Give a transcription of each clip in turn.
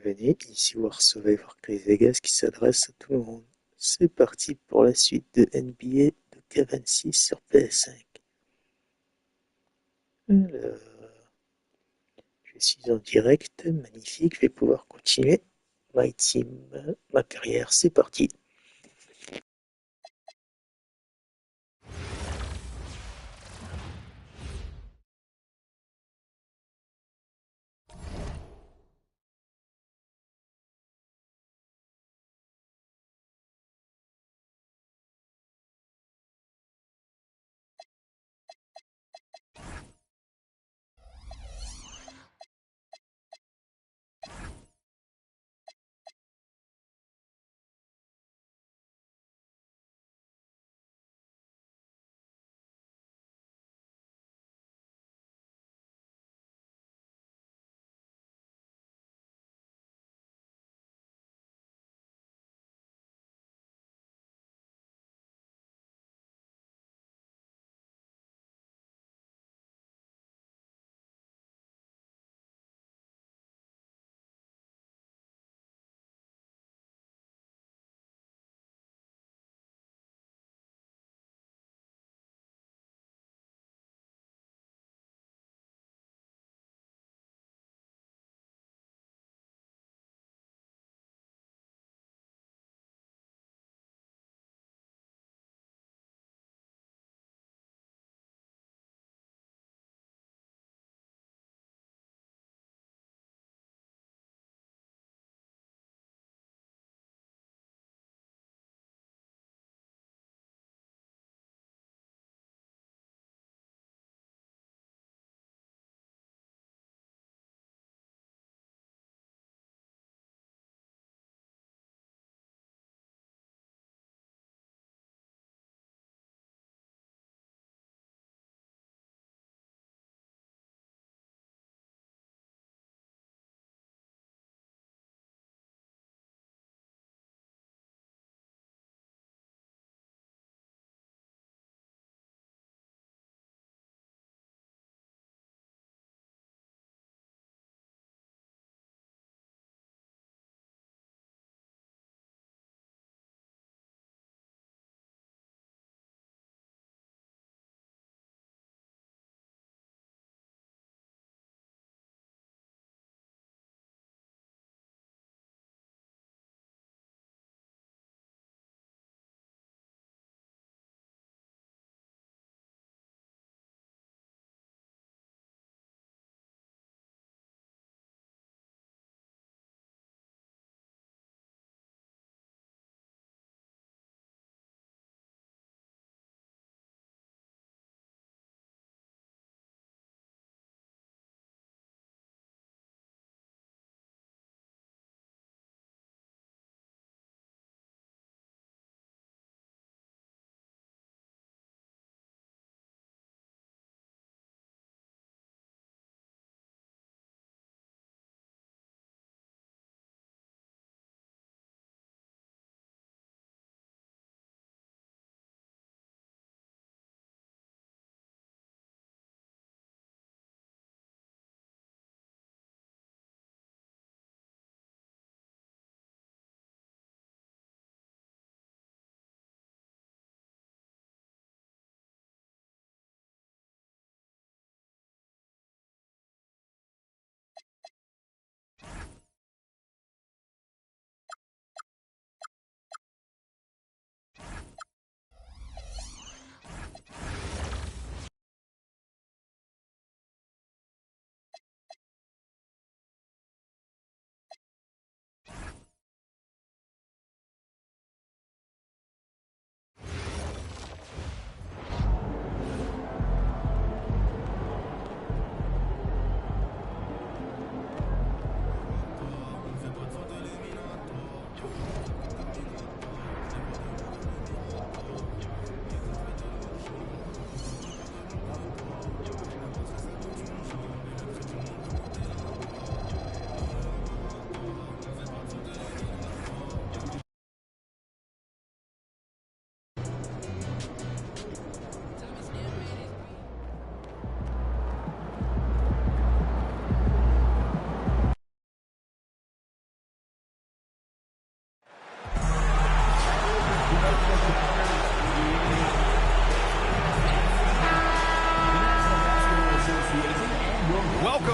Bienvenue, ici War Survivor Chris Vegas qui s'adresse à tout le monde. C'est parti pour la suite de NBA de K26 sur PS5. Alors, je suis en direct, magnifique, je vais pouvoir continuer. My team, ma carrière, c'est parti.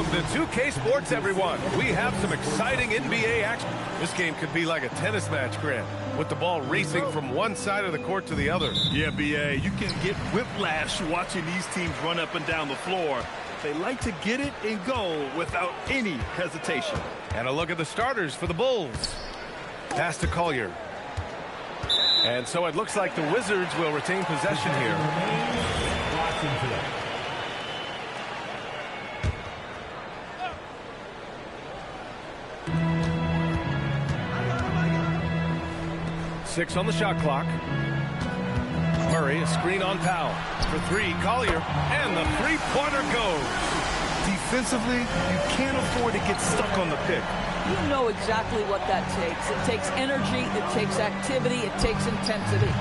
Welcome to 2K Sports, everyone. We have some exciting NBA action. This game could be like a tennis match, Grant, with the ball racing from one side of the court to the other. Yeah, BA, you can get whiplash watching these teams run up and down the floor. They like to get it and go without any hesitation. And a look at the starters for the Bulls. Pass to Collier. And so it looks like the Wizards will retain possession here. Washington. 6 on the shot clock. Murray, a screen on Powell. For 3, Collier, and the three-pointer goes. Defensively, you can't afford to get stuck on the pick. You know exactly what that takes. It takes energy, it takes activity, it takes intensity.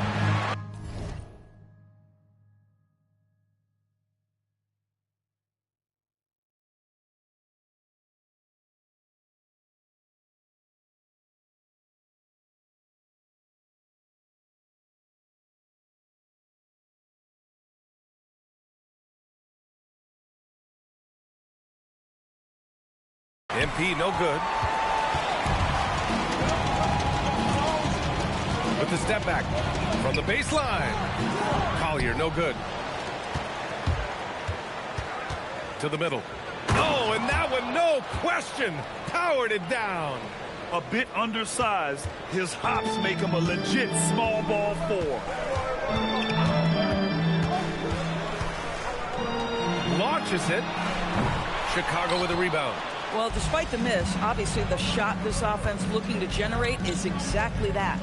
MP, no good. With the step back from the baseline. Collier, no good. To the middle. Oh, and that one, no question, powered it down. A bit undersized, his hops make him a legit small ball 4. Launches it. Chicago with a rebound. Well, despite the miss, obviously the shot this offense looking to generate is exactly that.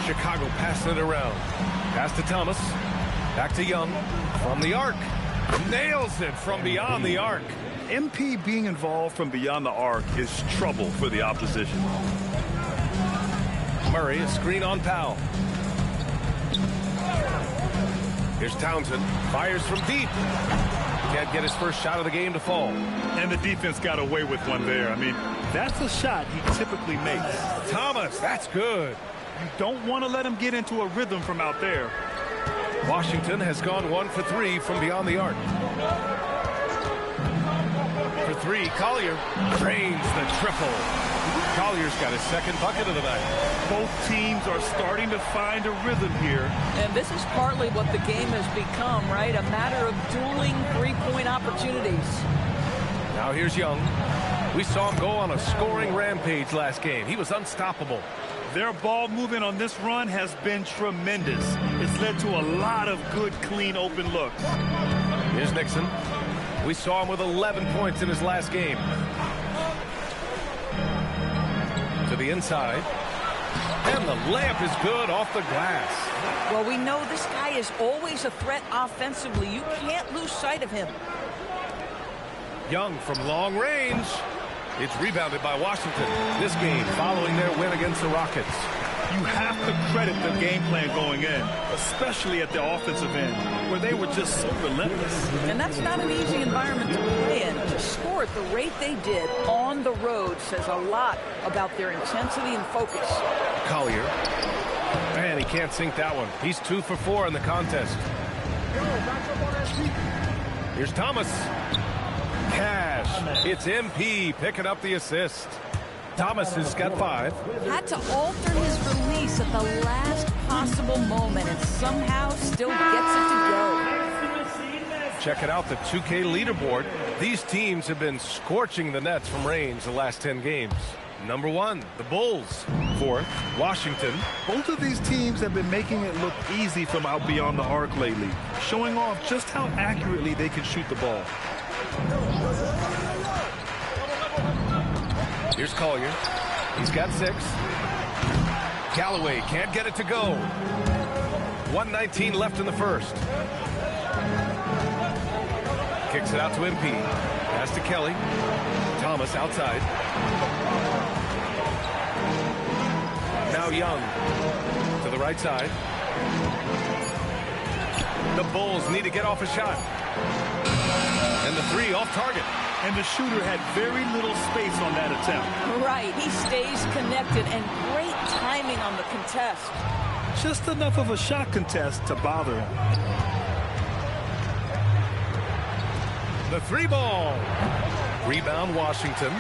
Chicago passing it around. Pass to Thomas. Back to Young. From the arc. Nails it from beyond the arc. MP being involved from beyond the arc is trouble for the opposition. Murray, a screen on Powell. Here's Townsend. Fires from deep. Can't get his first shot of the game to fall. And the defense got away with one there. I mean, that's a shot he typically makes. Thomas, that's good. You don't want to let him get into a rhythm from out there. Washington has gone 1 for 3 from beyond the arc. For 3, Collier drains the triple. Collier's got his second bucket of the night. Both teams are starting to find a rhythm here. And this is partly what the game has become, right? A matter of dueling three-point opportunities. Now here's Young. We saw him go on a scoring rampage last game. He was unstoppable. Their ball movement on this run has been tremendous. It's led to a lot of good, clean, open looks. Here's Nixon. We saw him with 11 points in his last game. To the inside. And the layup is good off the glass. Well, we know this guy is always a threat offensively. You can't lose sight of him. Young from long range. It's rebounded by Washington. This game following their win against the Rockets. You have to credit the game plan going in, especially at the offensive end, where they were just so relentless. And that's not an easy environment to play in. To score at the rate they did on the road says a lot about their intensity and focus. Collier. Man, he can't sink that one. He's 2 for 4 in the contest. Here's Thomas. Cash. It's MP picking up the assist. Thomas has got 5. Had to alter his release at the last possible moment and somehow still gets it to go. Checking out the 2K leaderboard. These teams have been scorching the nets from range the last 10 games. Number 1, the Bulls. 4th, Washington. Both of these teams have been making it look easy from out beyond the arc lately, showing off just how accurately they can shoot the ball. Here's Collier. He's got 6. Galloway can't get it to go. 1:19 left in the first. Kicks it out to MP. Pass to Kelly. Thomas outside. Young to the right side. The Bulls need to get off a shot. And the three off target. And the shooter had very little space on that attempt. Right, he stays connected, and great timing on the contest. Just enough of a shot contest to bother him. The three ball. Rebound Washington.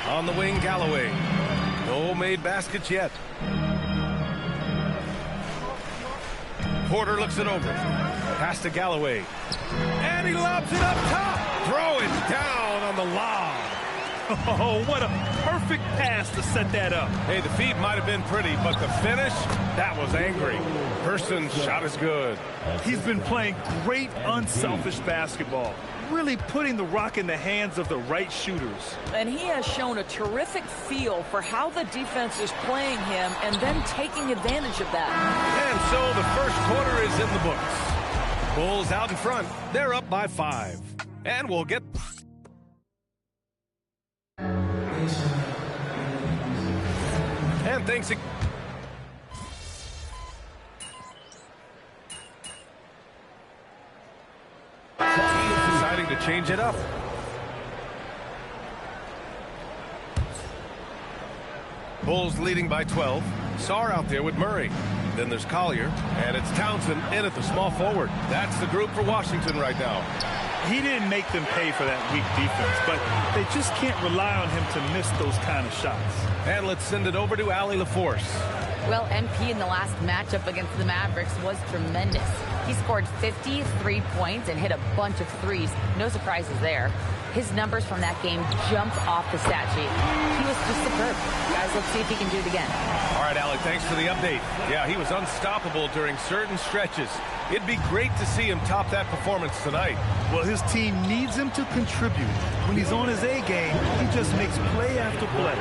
On the wing, Galloway. No made baskets yet. Porter looks it over. Pass to Galloway. And he lobs it up top. Throw it down on the lob. Oh, what a perfect pass to set that up. Hey, the feed might have been pretty, but the finish, that was angry. Person's shot is good. He's been playing great unselfish basketball, really putting the rock in the hands of the right shooters. And he has shown a terrific feel for how the defense is playing him and then taking advantage of that. And so the first quarter is in the books. Bulls out in front. They're up by 5. And we'll get... And thanks again. Deciding to change it up. Bulls leading by 12. Sarr out there with Murray. Then there's Collier, and it's Townsend in at the small forward. That's the group for Washington right now. He didn't make them pay for that weak defense, but they just can't rely on him to miss those kind of shots. And let's send it over to Allie LaForce. Well, MP in the last matchup against the Mavericks was tremendous. He scored 53 points and hit a bunch of threes. No surprises there. His numbers from that game jumped off the stat sheet. He was just superb. Guys, let's see if he can do it again. All right, Allie, thanks for the update. Yeah, he was unstoppable during certain stretches. It'd be great to see him top that performance tonight. Well, his team needs him to contribute. When he's on his A game, he just makes play after play.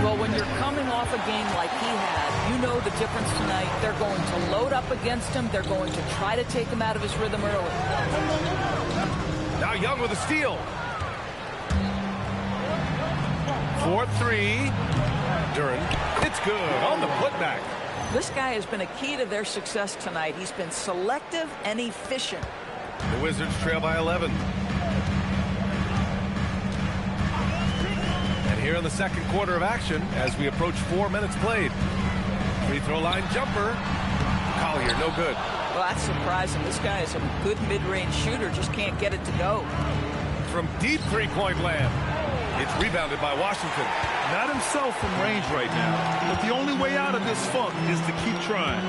Well, when you're coming off a game like he had, you know the difference tonight. They're going to load up against him. They're going to try to take him out of his rhythm early. Now Young with a steal. 4-3. Duran. It's good on the putback. This guy has been a key to their success tonight. He's been selective and efficient. The Wizards trail by 11. And here in the second quarter of action, as we approach 4 minutes played. Free throw line jumper. Collier, no good. Well, that's surprising. This guy is a good mid-range shooter, just can't get it to go. From deep three-point land. It's rebounded by Washington. Not himself from range right now, but the only way out of this funk is to keep trying.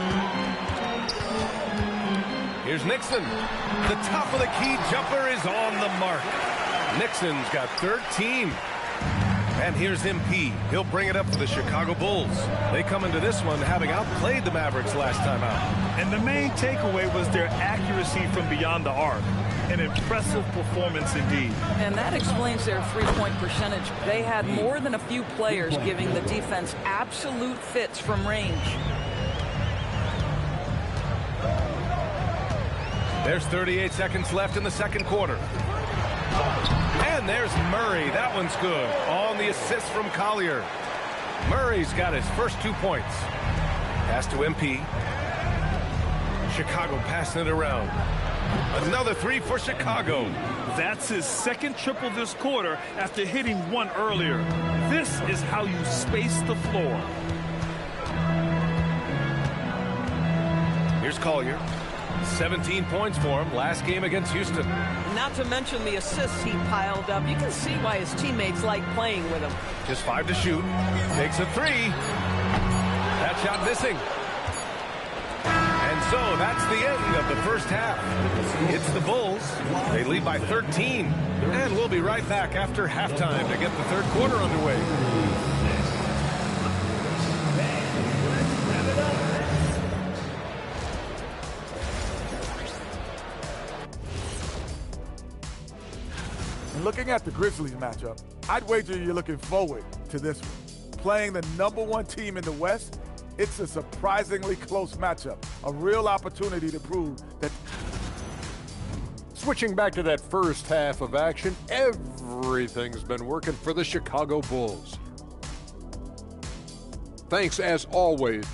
Here's Nixon. The top of the key jumper is on the mark. Nixon's got 13. And here's MP. He'll bring it up for the Chicago Bulls. They come into this one having outplayed the Mavericks last time out. And the main takeaway was their accuracy from beyond the arc. An impressive performance indeed. And that explains their three-point percentage. They had more than a few players giving the defense absolute fits from range. There's 38 seconds left in the second quarter. And there's Murray. That one's good. On the assist from Collier. Murray's got his first 2 points. Pass to MP. Chicago passing it around. Another three for Chicago. That's his second triple this quarter after hitting one earlier. This is how you space the floor. Here's Collier. 17 points for him last game against Houston. Not to mention the assists he piled up. You can see why his teammates like playing with him. Just 5 to shoot. Takes a three. That shot missing. And so that's the end of the first half. It's the Bulls. They lead by 13. And we'll be right back after halftime to get the third quarter underway. Looking at the Grizzlies matchup, I'd wager you're looking forward to this one. Playing the #1 team in the West, it's a surprisingly close matchup. A real opportunity to prove that. Switching back to that first half of action, everything's been working for the Chicago Bulls. Thanks as always.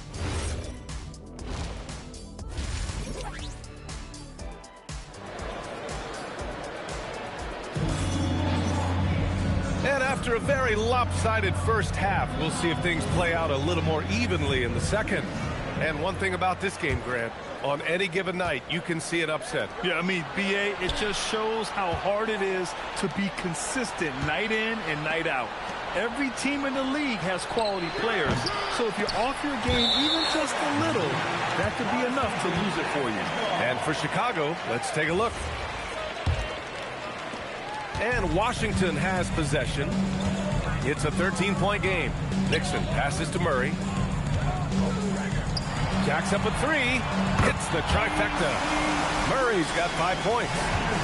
And after a very lopsided first half, we'll see if things play out a little more evenly in the second. And one thing about this game, Grant, on any given night, you can see an upset. Yeah, I mean, BA, it just shows how hard it is to be consistent night in and night out. Every team in the league has quality players. So if you're off your game even just a little, that could be enough to lose it for you. And for Chicago, let's take a look. And Washington has possession. It's a 13-point game. Nixon passes to Murray. Jacks up a three. Hits the trifecta. Murray's got 5 points.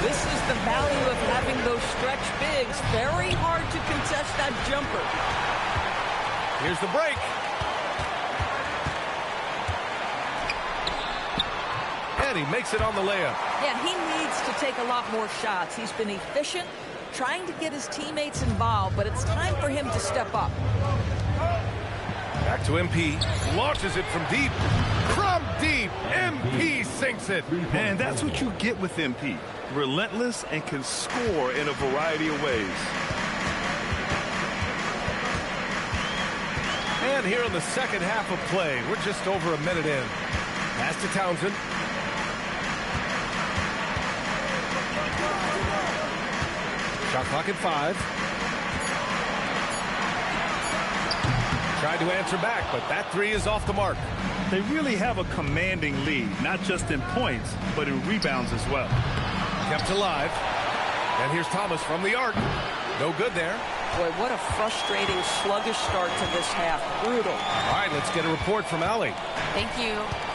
This is the value of having those stretch bigs. Very hard to contest that jumper. Here's the break. And he makes it on the layup. Yeah, he needs to take a lot more shots. He's been efficient, trying to get his teammates involved, but it's time for him to step up. Back to MP. Launches it from deep. From deep. MP sinks it. And that's what you get with MP. Relentless and can score in a variety of ways. And here in the second half of play, we're just over a minute in. Pass to Townsend. Shot clock at 5. Tried to answer back, but that three is off the mark. They really have a commanding lead, not just in points, but in rebounds as well. Kept alive. And here's Thomas from the arc. No good there. Boy, what a frustrating, sluggish start to this half. Brutal. All right, let's get a report from Allie. Thank you.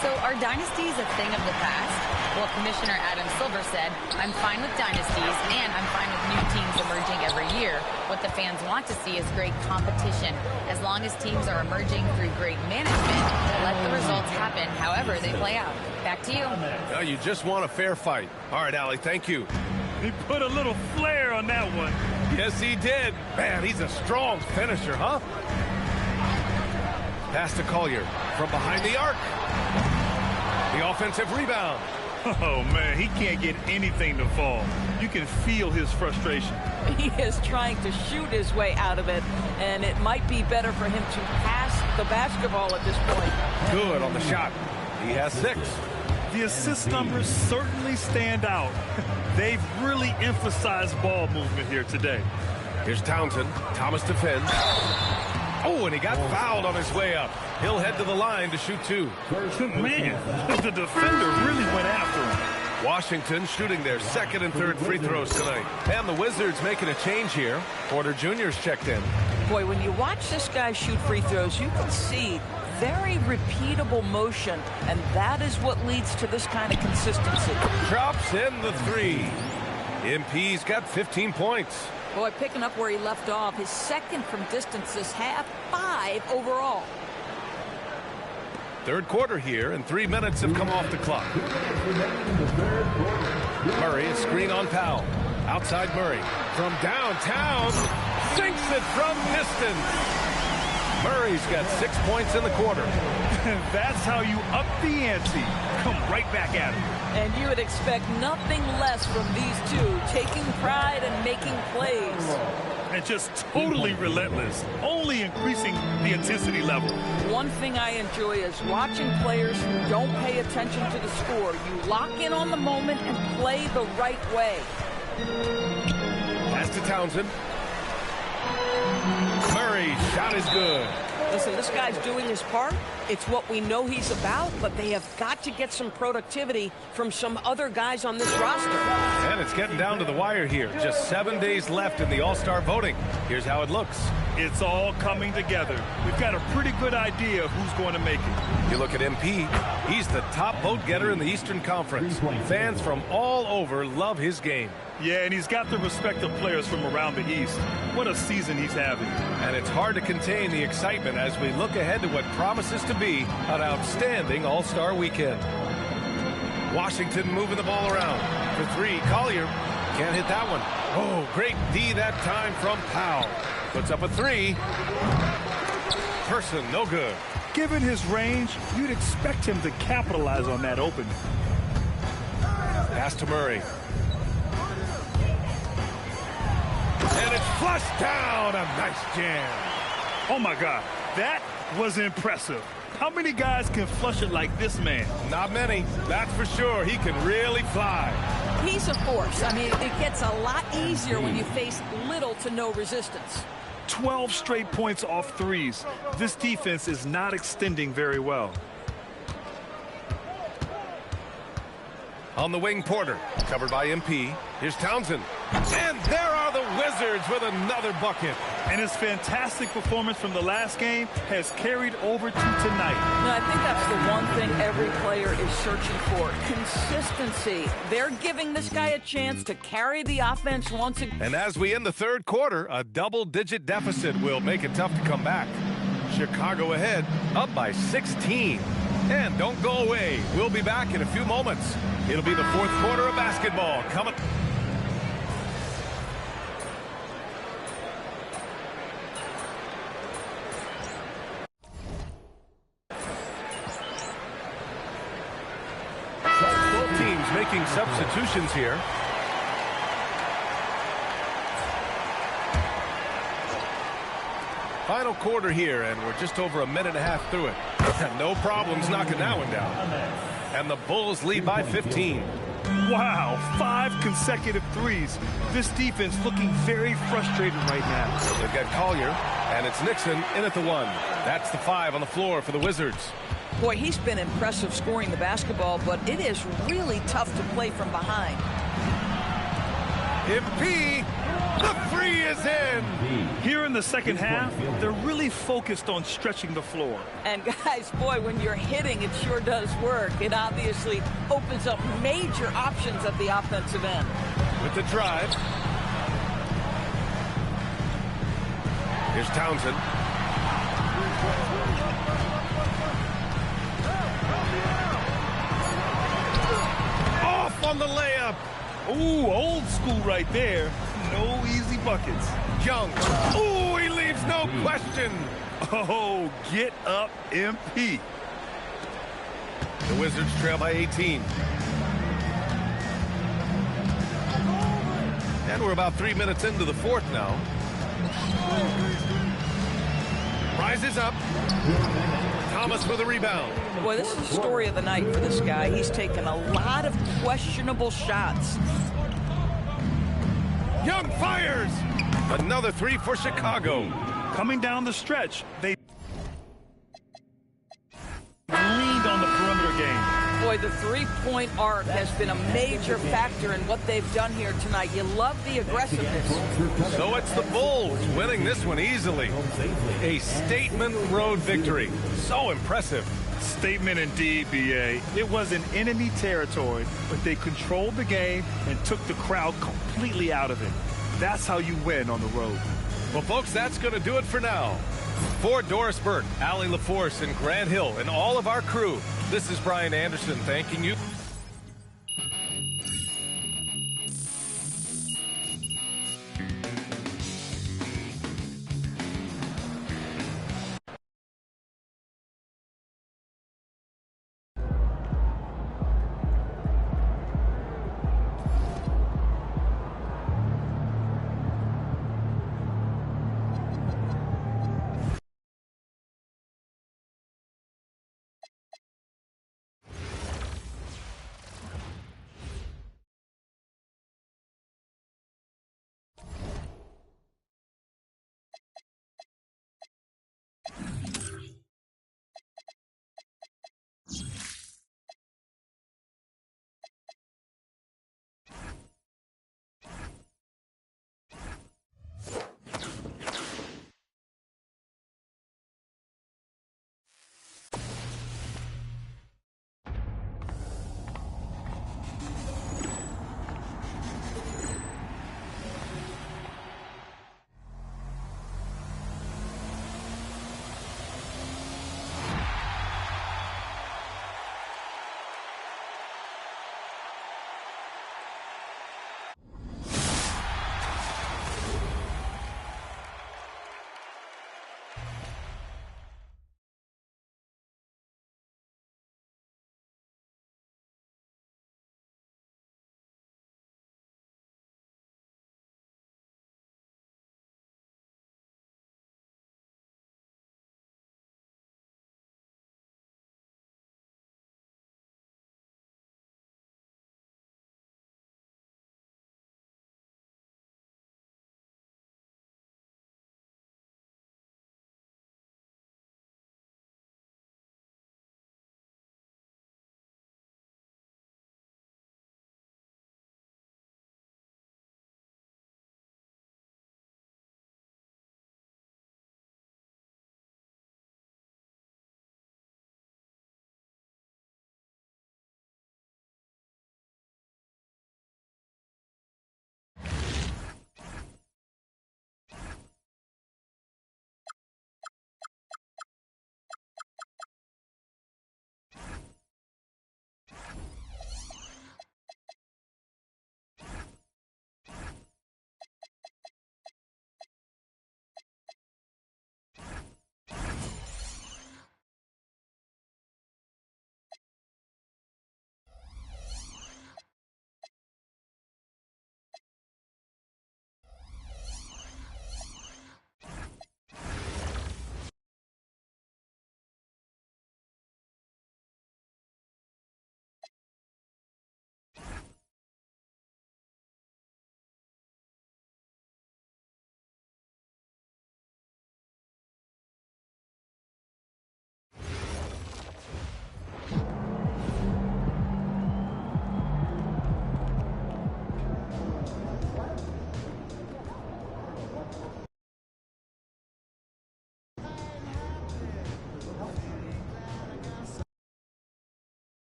So are dynasties a thing of the past? Well, Commissioner Adam Silver said, I'm fine with dynasties and I'm fine with new teams emerging every year. What the fans want to see is great competition. As long as teams are emerging through great management, let the results happen however they play out. Back to you. No, you just want a fair fight. All right, Allie, thank you. He put a little flair on that one. Yes, he did. Man, he's a strong finisher, huh? Pass to Collier from behind the arc. The offensive rebound. Oh, man, he can't get anything to fall. You can feel his frustration. He is trying to shoot his way out of it, and it might be better for him to pass the basketball at this point. Good on the shot. He has 6. The assist numbers certainly stand out. They've really emphasized ball movement here today. Here's Townsend. Thomas defends. Oh, and he got fouled on his way up. He'll head to the line to shoot 2. Man, the defender really went after him. Washington shooting their second and third free throws tonight. And the Wizards making a change here. Porter Jr.'s checked in. Boy, when you watch this guy shoot free throws, you can see very repeatable motion, and that is what leads to this kind of consistency. Drops in the 3. MP's got 15 points. Boy, picking up where he left off, his second from distance this half, 5 overall. Third quarter here, and 3 minutes have come off the clock. Murray, a screen on Powell. Outside Murray. From downtown, sinks it from distance. Murray's got 6 points in the quarter. That's how you up the ante. Come right back at him. And you would expect nothing less from these two, taking pride and making plays. And just totally relentless, only increasing the intensity level. One thing I enjoy is watching players who don't pay attention to the score. You lock in on the moment and play the right way. Pass to Townsend. Murray's shot is good. Listen, this guy's doing his part. It's what we know he's about, but they have got to get some productivity from some other guys on this roster. And it's getting down to the wire here. Just 7 days left in the All-Star voting. Here's how it looks. It's all coming together. We've got a pretty good idea of who's going to make it. You look at MP. He's the top vote getter in the Eastern Conference. Fans from all over love his game. Yeah, and he's got the respect of players from around the East. What a season he's having. And it's hard to contain the excitement as we look ahead to what promises to be an outstanding All-Star weekend. Washington moving the ball around. For 3, Collier can't hit that one. Oh, great D that time from Powell. Puts up a 3. person, no good. Given his range, you'd expect him to capitalize on that opening. Pass to Murray. And it's flushed down. A nice jam. Oh, my God. That was impressive. How many guys can flush it like this man? Not many. That's for sure. He can really fly. He's a force. I mean, it gets a lot easier when you face little to no resistance. 12 straight points off threes. This defense is not extending very well. On the wing, Porter. Covered by MP. Here's Townsend. And there are the Wizards with another bucket. And his fantastic performance from the last game has carried over to tonight. I think that's the one thing every player is searching for. Consistency. They're giving this guy a chance to carry the offense once again. And as we end the third quarter, a double-digit deficit will make it tough to come back. Chicago ahead, up by 16. And don't go away. We'll be back in a few moments. It'll be the fourth quarter of basketball coming. Both teams making substitutions here. Final quarter here, and we're just over a minute and a half through it. No problems knocking that one down. And the Bulls lead by 15. Wow, 5 consecutive threes. This defense looking very frustrated right now. They've got Collier, and it's Nixon in at the 1. That's the 5 on the floor for the Wizards. Boy, he's been impressive scoring the basketball, but it is really tough to play from behind. MP, the 3 is in. Here in the second half, they're really focused on stretching the floor. And guys, boy, when you're hitting, it sure does work. It obviously opens up major options at the offensive end. With the drive. Here's Townsend. Off on the layup. Ooh, old school right there. No easy buckets. Young. Ooh, he leaves no question. Oh, get up, MP. The Wizards trail by 18. And we're about 3 minutes into the fourth now. Rises up. Thomas with a rebound. Boy, this is the story of the night for this guy. He's taken a lot of questionable shots. Young fires. Another 3 for Chicago. Coming down the stretch, they leaned on the perimeter game. Boy, the three-point arc has been a major factor in what they've done here tonight. You love the aggressiveness. So it's the Bulls winning this one easily. A statement road victory. So impressive. Statement indeed, BA. It was in enemy territory, but they controlled the game and took the crowd completely out of it. That's how you win on the road. Well, folks, that's going to do it for now. For Doris Burke, Allie LaForce, and Grant Hill, and all of our crew, this is Brian Anderson thanking you.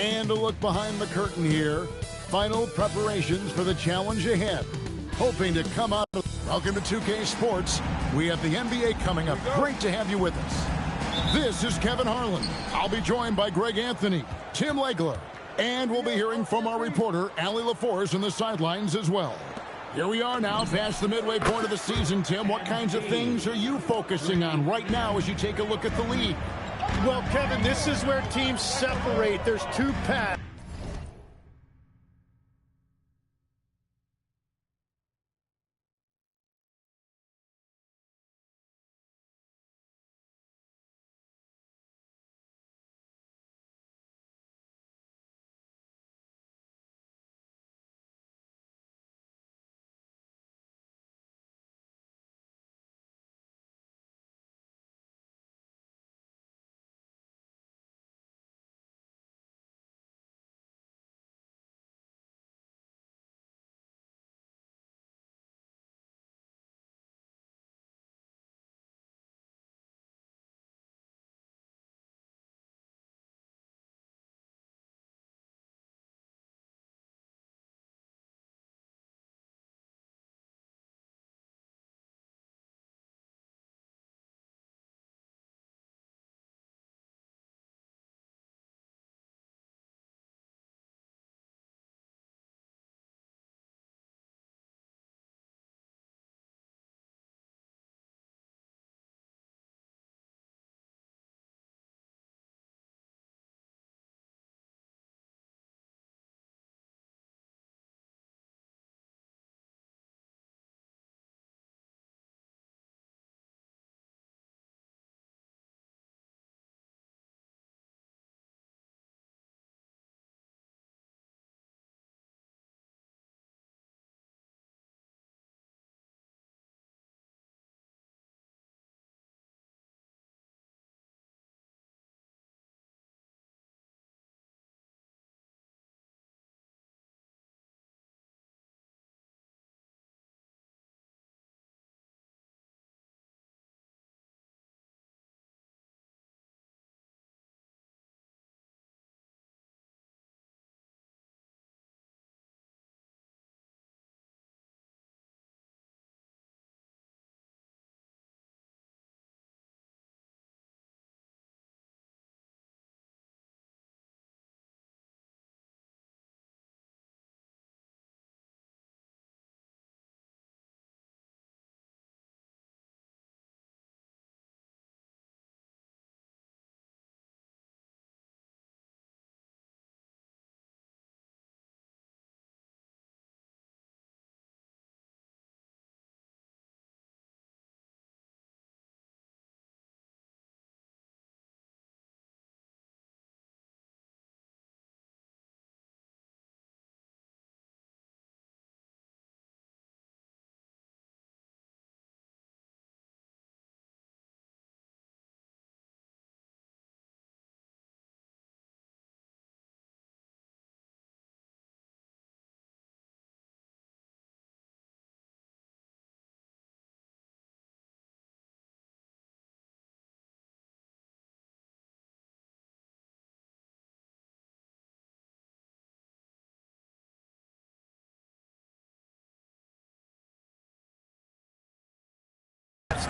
And a look behind the curtain here. Final preparations for the challenge ahead. Hoping to come out of... Welcome to 2K Sports. We have the NBA coming up. Great to have you with us. This is Kevin Harlan. I'll be joined by Greg Anthony, Tim Legler, and we'll be hearing from our reporter, Allie LaForce, in the sidelines as well. Here we are now, past the midway point of the season, Tim. What kinds of things are you focusing on right now as you take a look at the league? Well, Kevin, this is where teams separate. There's two paths.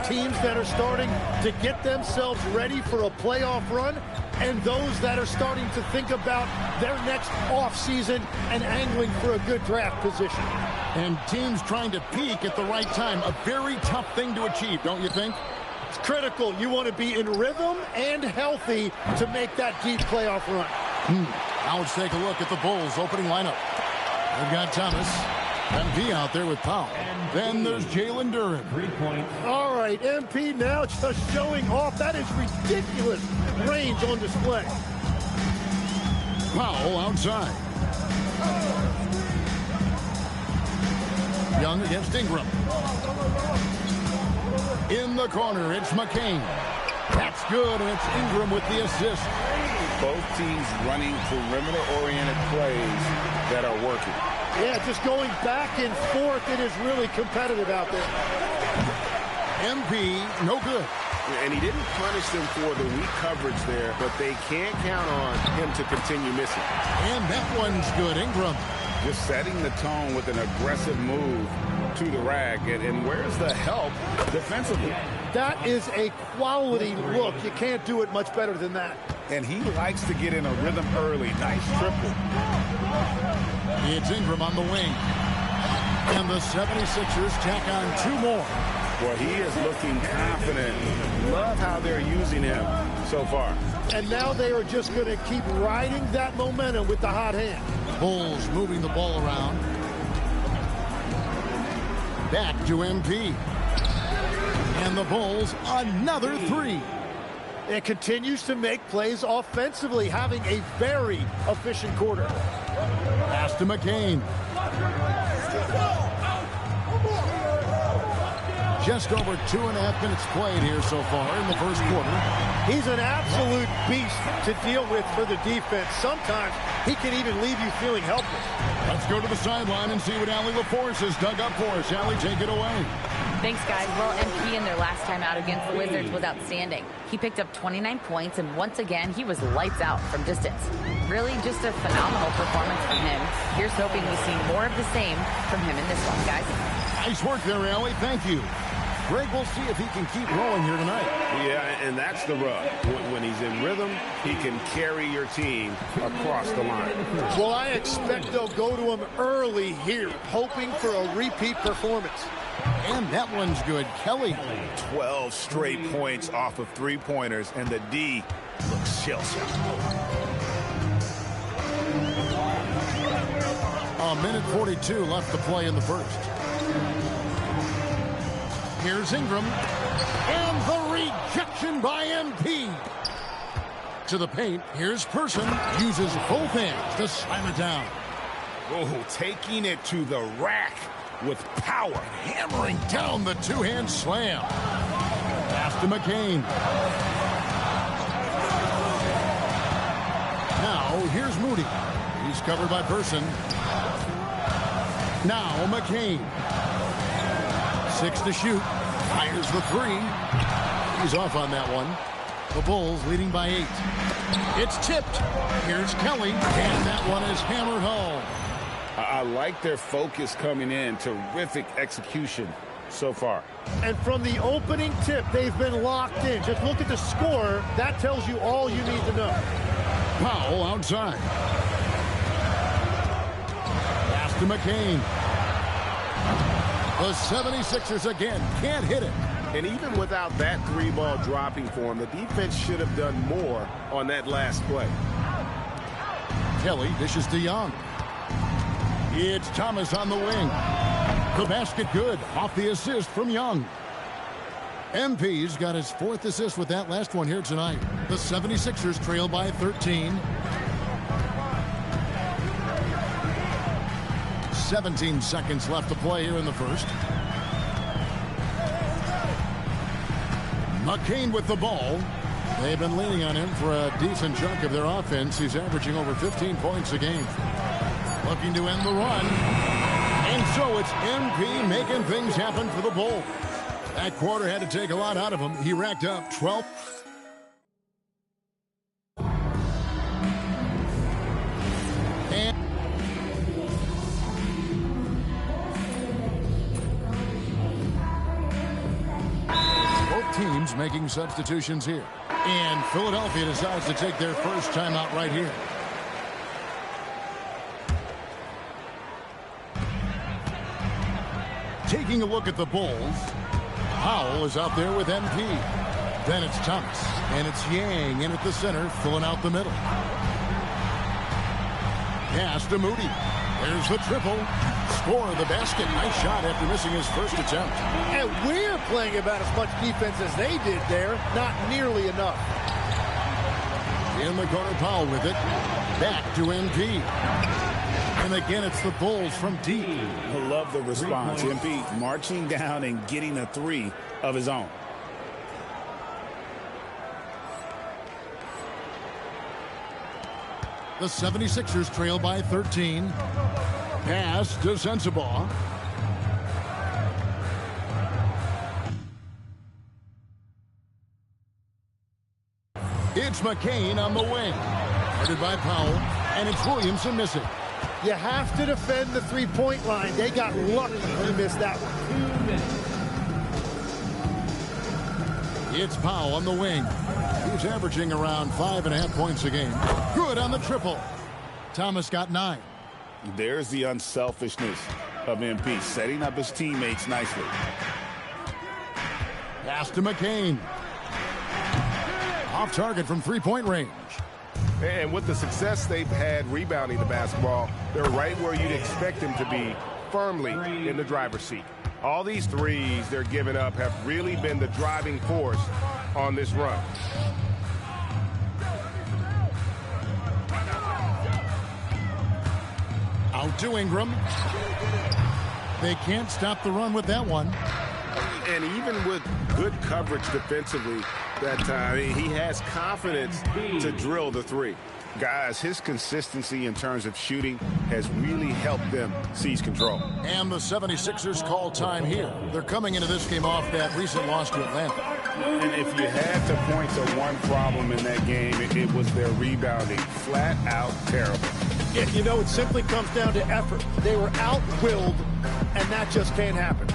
Teams that are starting to get themselves ready for a playoff run, and those that are starting to think about their next offseason and angling for a good draft position. And teams trying to peak at the right time. A very tough thing to achieve, don't you think? It's critical. You want to be in rhythm and healthy to make that deep playoff run. Now let's take a look at the Bulls' opening lineup. They've got Thomas, MP out there with Powell. Then there's Jalen Duren. 3 points. All right, MP now just showing off. That is ridiculous range on display. Powell outside. Young against Ingram. In the corner, it's McCain. That's good, and it's Ingram with the assist. Both teams running perimeter-oriented plays that are working. Yeah, just going back and forth. It is really competitive out there. MP, no good. And he didn't punish them for the weak coverage there, but they can't count on him to continue missing. And that one's good. Ingram. Just setting the tone with an aggressive move to the rack. And where's the help defensively? That is a quality look. You can't do it much better than that. And he likes to get in a rhythm early. Nice triple. It's Ingram on the wing. And the 76ers tack on 2 more. Well, he is looking confident. Love how they're using him so far. And now they are just going to keep riding that momentum with the hot hand. Bulls moving the ball around. Back to MP. And the Bulls, another 3. It continues to make plays offensively, having a very efficient quarter. Pass to McCain. Just over 2.5 minutes played here so far in the first quarter. He's an absolute beast to deal with for the defense. Sometimes he can even leave you feeling helpless. Let's go to the sideline and see what Allie LaForce has dug up for us. Allie, take it away. Thanks, guys. Well, MP in their last time out against the Wizards was outstanding. He picked up 29 points, and once again, he was lights out from distance. Really just a phenomenal performance from him. Here's hoping we see more of the same from him in this one, guys. Nice work there, Allie. Thank you. Greg, we'll see if he can keep rolling here tonight. Yeah, and that's the rub. When he's in rhythm, he can carry your team across the line. Well, I expect they'll go to him early here, hoping for a repeat performance. And that one's good. Kelly. 12 straight points off of 3-pointers, and the D looks shell-shocked. A minute 42 left to play in the first. Here's Ingram. And the rejection by MP. To the paint. Here's Person. Uses both hands to slam it down. Oh, taking it to the rack with power. Hammering down the 2-hand slam. Pass to McCain. Now, here's Moody. He's covered by Person. Now, McCain. 6 to shoot. Fires the 3. He's off on that one. The Bulls leading by 8. It's tipped. Here's Kelly. And that one is hammered home. I like their focus coming in. Terrific execution so far. And from the opening tip, they've been locked in. Just look at the score. That tells you all you need to know. Powell outside. Pass to McCain. The 76ers again can't hit it. And even without that 3-ball dropping for him, the defense should have done more on that last play. Kelly dishes to Young. It's Thomas on the wing. The basket good off the assist from Young. MP's got his 4th assist with that last one here tonight. The 76ers trail by 13. 17 seconds left to play here in the first. McCain with the ball. They've been leaning on him for a decent chunk of their offense. He's averaging over 15 points a game. Looking to end the run. And so it's MP making things happen for the Bulls. That quarter had to take a lot out of him. He racked up 12. Teams making substitutions here. And Philadelphia decides to take their first timeout right here. Taking a look at the Bulls, Powell is out there with MP. Then it's Thomas, and it's Yang in at the center, filling out the middle. Pass to Moody. There's the triple. Score the basket. Nice shot after missing his first attempt. And we're playing about as much defense as they did there. Not nearly enough. In the corner, Powell with it. Back to MP. And again, it's the Bulls from deep. I love the response. MP marching down and getting a 3 of his own. The 76ers trail by 13. Pass to Sensabaugh. It's McCain on the wing. Guarded by Powell, and it's Williamson missing. You have to defend the three-point line. They got lucky he missed that one. 2 minutes. It's Powell on the wing. He's averaging around 5.5 points a game. Good on the triple. Thomas got 9. There's the unselfishness of MP, setting up his teammates nicely. Pass to McCain. Off target from three-point range. And with the success they've had rebounding the basketball, they're right where you'd expect them to be, firmly in the driver's seat. All these threes they're giving up have really been the driving force on this run. Out to Ingram. They can't stop the run with that one. And even with good coverage defensively that time, he has confidence to drill the three. Guys, his consistency in terms of shooting has really helped them seize control. And the 76ers call time here. They're coming into this game off that recent loss to Atlanta. And if you had to point to one problem in that game, it was their rebounding. Flat out terrible. Yeah, you know, it simply comes down to effort. They were out-willed, and that just can't happen.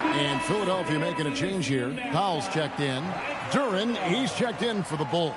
And Philadelphia making a change here. Powell's checked in. Duren, he's checked in for the Bulls.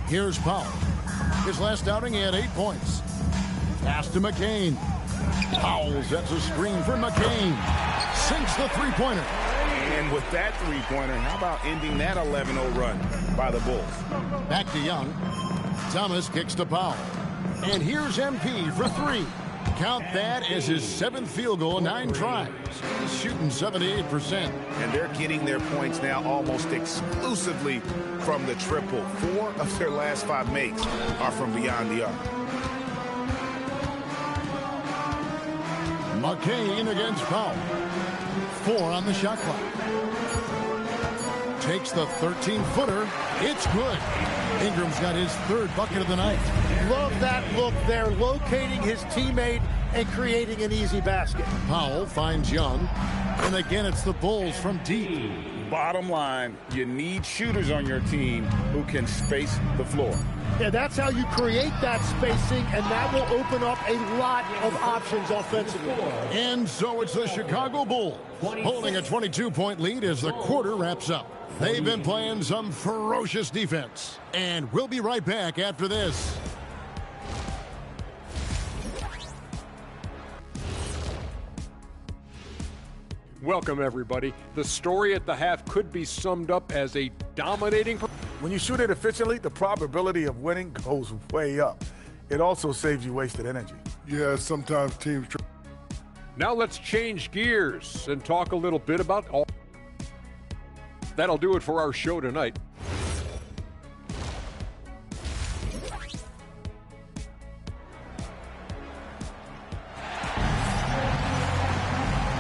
Here's Powell. His last outing, he had 8 points. Pass to McCain. Powell sets a screen for McCain. Sinks the three-pointer. And with that three-pointer, how about ending that 11-0 run by the Bulls? Back to Young. Thomas kicks to Powell. And here's MP for 3. Count that as his 7th field goal in 9 tries. He's shooting 78%. And they're getting their points now almost exclusively from the triple. 4 of their last 5 makes are from beyond the arc. McCain against Powell. 4 on the shot clock. Takes the 13-footer. It's good. Ingram's got his 3rd bucket of the night. Love that look there, locating his teammate and creating an easy basket. Powell finds Young. And again, it's the Bulls from deep. Bottom line, you need shooters on your team who can space the floor. Yeah, that's how you create that spacing, and that will open up a lot of options offensively. And so it's the Chicago Bulls holding a 22-point lead as the quarter wraps up. They've been playing some ferocious defense. And we'll be right back after this. Welcome, everybody. The story at the half could be summed up as a dominating. When you shoot it efficiently, the probability of winning goes way up. It also saves you wasted energy. Yeah, sometimes teams. Now let's change gears and talk a little bit about all. That'll do it for our show tonight.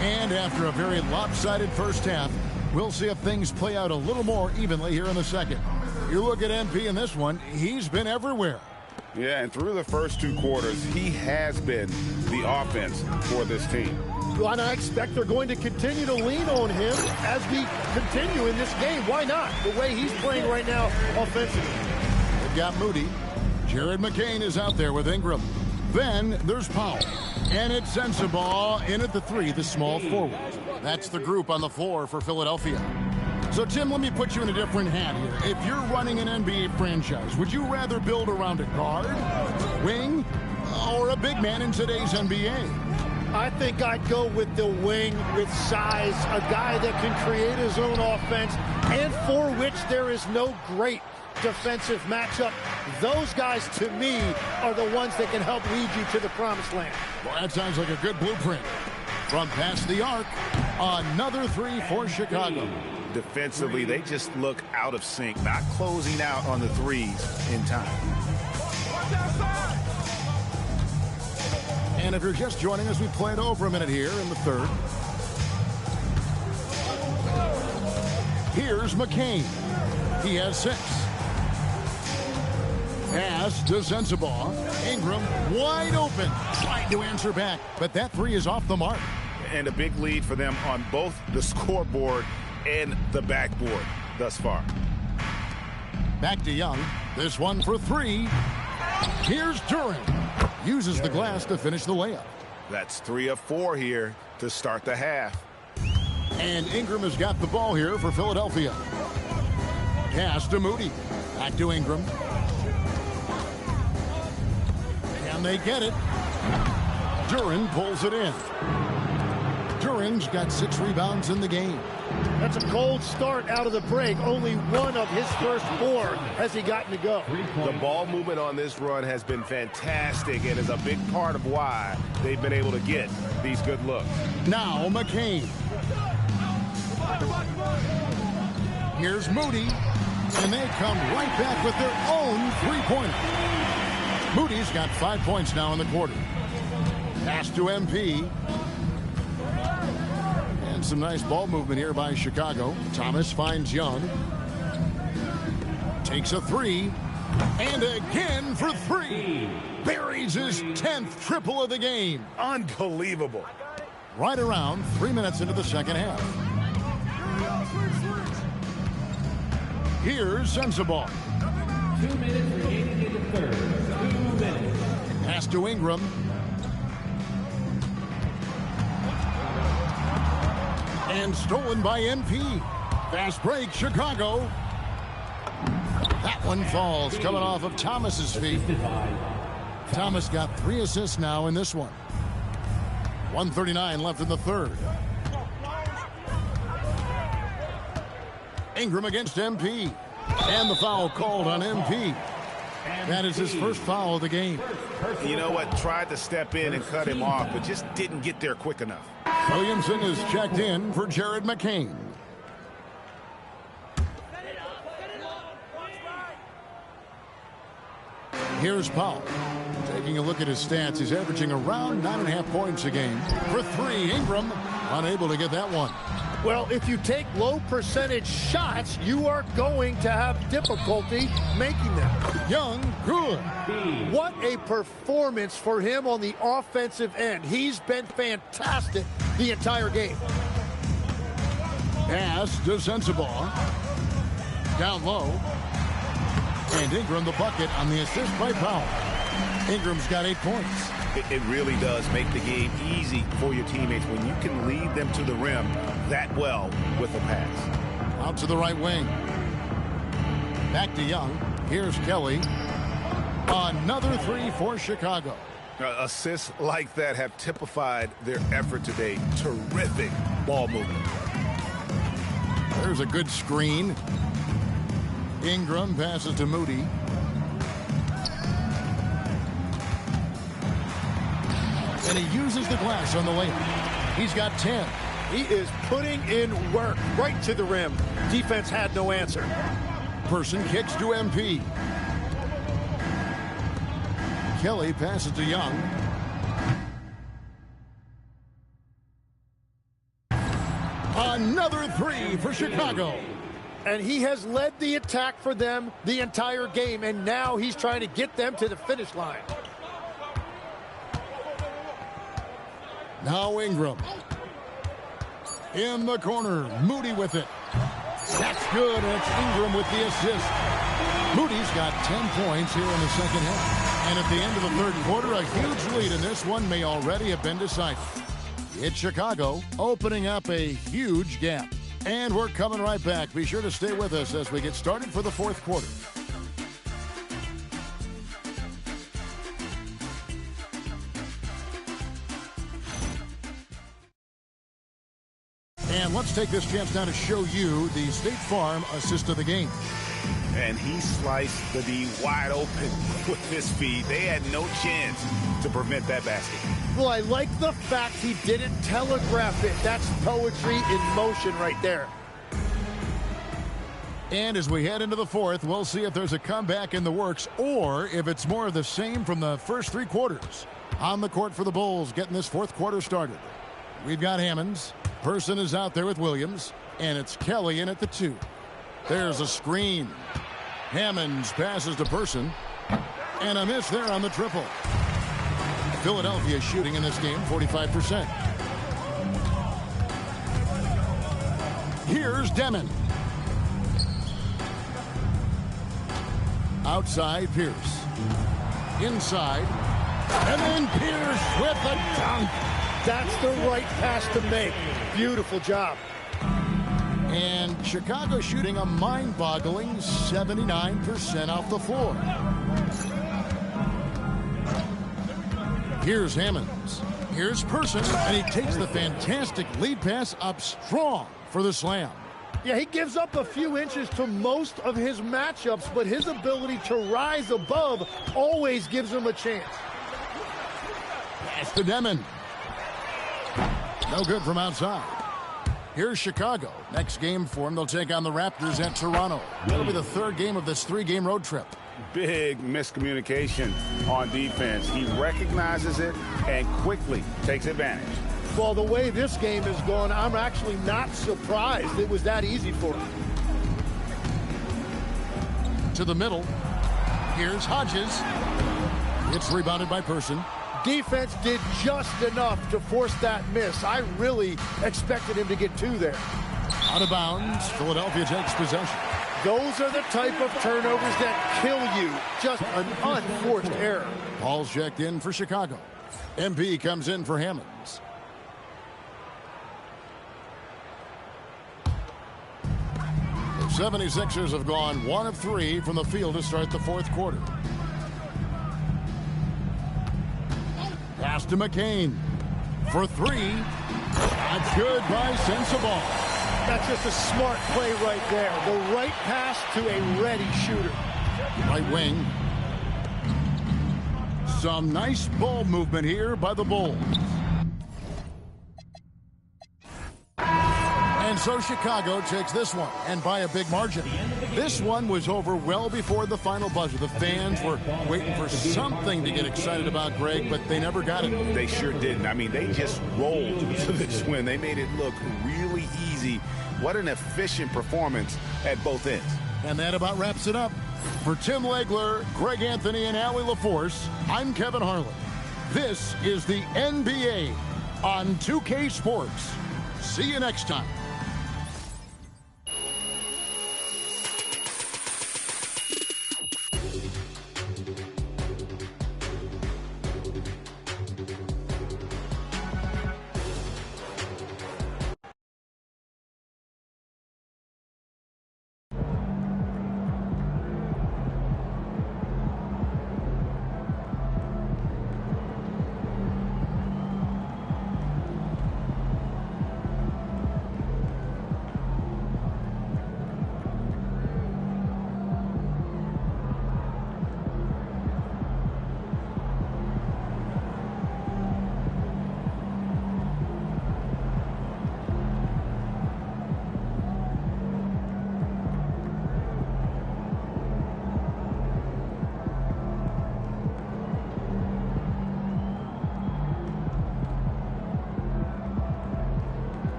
And after a very lopsided first half, we'll see if things play out a little more evenly here in the second. You look at MP in this one, he's been everywhere. Yeah, and through the first 2 quarters, he has been the offense for this team. Well, and I expect they're going to continue to lean on him as we continue in this game. Why not? The way he's playing right now offensively. They've got Moody. Jared McCain is out there with Ingram. Then there's Powell. And it's Sensabaugh in at the 3, the small forward. That's the group on the floor for Philadelphia. So, Tim, let me put you in a different hat here. If you're running an NBA franchise, would you rather build around a guard, wing, or a big man in today's NBA? I think I'd go with the wing with size, a guy that can create his own offense and for which there is no great defensive matchup. Those guys, to me, are the ones that can help lead you to the promised land. Well, that sounds like a good blueprint. From past the arc, another 3 for Chicago. Defensively, they just look out of sync, not closing out on the threes in time. And if you're just joining us, we play it over a minute here in the 3rd. Here's McCain. He has 6. Pass to Sensabaugh. Ingram wide open. Trying to answer back, but that 3 is off the mark. And a big lead for them on both the scoreboard and the backboard thus far. Back to Young. This one for 3. Here's Duran. Uses the glass to finish the layup. That's 3 of 4 here to start the half. And Ingram has got the ball here for Philadelphia. Pass to Moody. Back to Ingram. And they get it. Duran pulls it in. Duran's got 6 rebounds in the game. That's a cold start out of the break. Only one of his first 4 has he gotten to go. The ball movement on this run has been fantastic and is a big part of why they've been able to get these good looks. Now McCain. Here's Moody. And they come right back with their own 3-pointer. Moody's got 5 points now in the quarter. Pass to MP. And some nice ball movement here by Chicago. Thomas finds Young. Takes a 3. And again for 3. Buries his 10th triple of the game. Unbelievable. Right around 3 minutes into the second half. Here's Sensabaugh. 2 minutes remaining in the third. 2 minutes. Pass to Ingram. And stolen by MP. Fast break, Chicago. That one falls, coming off of Thomas's feet. Thomas got 3 assists now in this one. 1:39 left in the third. Ingram against MP. And the foul called on MP. That is his first foul of the game. You know what? Tried to step in and cut him off, but just didn't get there quick enough. Williamson is checked in for Jared McCain. Here's Powell. Taking a look at his stats, he's averaging around 9.5 points a game. For 3, Ingram unable to get that one. Well, if you take low percentage shots, you are going to have difficulty making them. Young, good. What a performance for him on the offensive end. He's been fantastic the entire game. Pass to Sensabaugh. Down low. And Ingram the bucket on the assist by Powell. Ingram's got 8 points. It really does make the game easy for your teammates when you can lead them to the rim that well with a pass. Out to the right wing. Back to Young. Here's Kelly. Another 3 for Chicago. Assists like that have typified their effort today. Terrific ball movement. There's a good screen. Ingram passes to Moody. And he uses the glass on the layup. He's got 10. He is putting in work right to the rim. Defense had no answer. Person kicks to MP. Kelly passes to Young. Another 3 for Chicago. And he has led the attack for them the entire game, and now he's trying to get them to the finish line. Now Ingram. In the corner, Moody with it. That's good, and it's Ingram with the assist. Moody's got 10 points here in the second half. And at the end of the third quarter, a huge lead in this one may already have been decided. It's Chicago opening up a huge gap. And we're coming right back. Be sure to stay with us as we get started for the fourth quarter. And let's take this chance now to show you the State Farm assist of the game. And he sliced the D wide open with his feet. They had no chance to prevent that basket. Well, I like the fact he didn't telegraph it. That's poetry in motion right there. And as we head into the fourth, we'll see if there's a comeback in the works or if it's more of the same from the first 3 quarters. On the court for the Bulls, getting this fourth quarter started. We've got Hammonds. Person is out there with Williams, and it's Kelly in at the 2. There's a screen. Hammonds passes to Person, and a miss there on the triple. Philadelphia shooting in this game 45%. Here's Demon. Outside Pierce. Inside. And then Pierce with a dunk. That's the right pass to make. Beautiful job. And Chicago shooting a mind-boggling 79% off the floor. Here's Hammonds. Here's Person, and he takes the fantastic lead pass up strong for the slam. Yeah, he gives up a few inches to most of his matchups, but his ability to rise above always gives him a chance. Pass to Demon. No good from outside. Here's Chicago. Next game for them, they'll take on the Raptors at Toronto. That'll be the 3rd game of this 3-game road trip. Big miscommunication on defense. He recognizes it and quickly takes advantage. Well, the way this game is going, I'm actually not surprised it was that easy for him. To the middle. Here's Hodges. It's rebounded by Person. Defense did just enough to force that miss. I really expected him to get 2 there. Out of bounds. Philadelphia takes possession. Those are the type of turnovers that kill you. Just an unforced error. Ball's checked in for Chicago. MP comes in for Hammonds. 76ers have gone 1 of 3 from the field to start the fourth quarter. Pass to McCain for 3. That's good by Sensabaugh. That's just a smart play right there. The right pass to a ready shooter. Right wing. Some nice ball movement here by the Bulls. And so Chicago takes this one, and by a big margin. This one was over well before the final buzzer. The fans were waiting for something to get excited about, Greg, but they never got it. They sure didn't. I mean, they just rolled to this win. They made it look really easy. What an efficient performance at both ends. And that about wraps it up. For Tim Legler, Greg Anthony, and Allie LaForce, I'm Kevin Harlan. This is the NBA on 2K Sports. See you next time.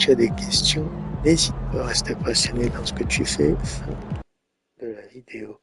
tu as des questions, n'hésite pas à rester passionné dans ce que tu fais. Fin de la vidéo.